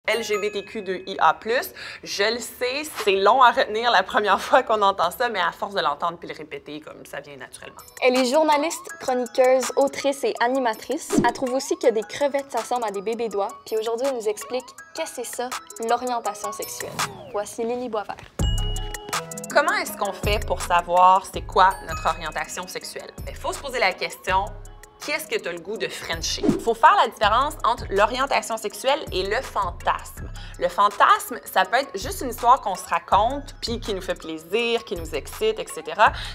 LGBTQ2IA+. Je le sais, c'est long à retenir la première fois qu'on entend ça, mais à force de l'entendre puis le répéter, comme ça vient naturellement. Elle est journaliste, chroniqueuse, autrice et animatrice. Elle trouve aussi que des crevettes, ça ressemble à des bébés doigts. Puis aujourd'hui, elle nous explique qu'est-ce que c'est ça, l'orientation sexuelle. Voici Lily Boisvert. Comment est-ce qu'on fait pour savoir c'est quoi notre orientation sexuelle? Il faut se poser la question, qui est-ce que tu as le goût de frencher? Il faut faire la différence entre l'orientation sexuelle et le fantasme. Le fantasme, ça peut être juste une histoire qu'on se raconte, puis qui nous fait plaisir, qui nous excite, etc.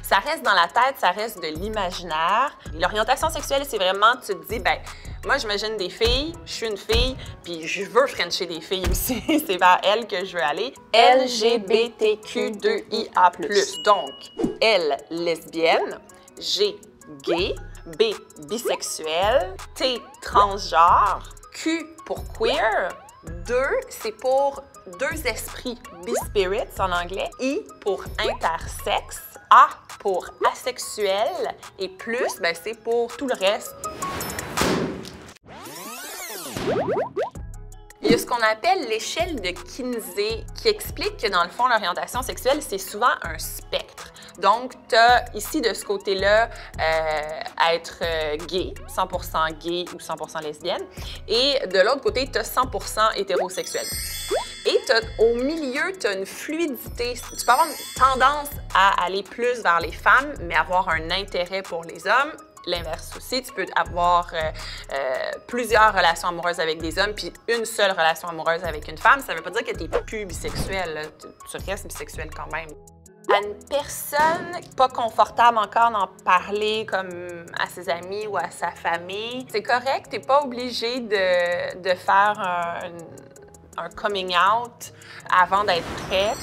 Ça reste dans la tête, ça reste de l'imaginaire. L'orientation sexuelle, c'est vraiment, tu te dis, ben moi, j'imagine des filles, je suis une fille, puis je veux frencher des filles aussi. C'est vers elles que je veux aller. LGBTQ2IA+. Donc, L, lesbienne, G, gay, B, bisexuel, T, transgenre, Q pour queer, 2, c'est pour deux esprits, bispirits en anglais, I pour intersexe, A pour asexuel et plus, ben, c'est pour tout le reste. Il y a ce qu'on appelle l'échelle de Kinsey qui explique que dans le fond, l'orientation sexuelle, c'est souvent un spectre. Donc, tu as ici de ce côté-là être gay, 100% gay ou 100% lesbienne. Et de l'autre côté, tu as 100% hétérosexuel. Et au milieu, tu as une fluidité. Tu peux avoir une tendance à aller plus vers les femmes, mais avoir un intérêt pour les hommes. L'inverse aussi, tu peux avoir plusieurs relations amoureuses avec des hommes puis une seule relation amoureuse avec une femme. Ça ne veut pas dire que tu n'es plus bisexuel, là. Tu restes bisexuel quand même. À une personne pas confortable encore d'en parler comme à ses amis ou à sa famille, c'est correct, tu n'es pas obligé de faire un coming out avant d'être prêt.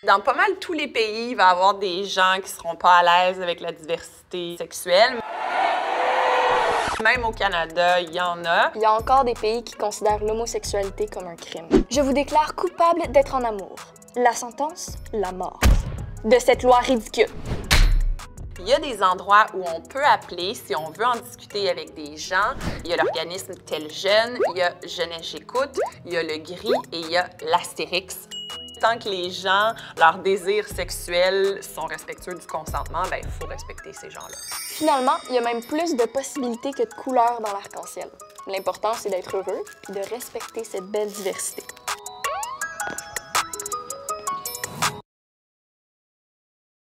Dans pas mal tous les pays, il va y avoir des gens qui seront pas à l'aise avec la diversité sexuelle. Même au Canada, il y en a. Il y a encore des pays qui considèrent l'homosexualité comme un crime. Je vous déclare coupable d'être en amour. La sentence, la mort. De cette loi ridicule. Il y a des endroits où on peut appeler si on veut en discuter avec des gens. Il y a l'organisme Tel Jeune, il y a Jeunesse J'écoute, il y a le Gris et il y a l'Astérix. Tant que les gens, leurs désirs sexuels sont respectueux du consentement, ben, il faut respecter ces gens-là. Finalement, il y a même plus de possibilités que de couleurs dans l'arc-en-ciel. L'important, c'est d'être heureux et de respecter cette belle diversité.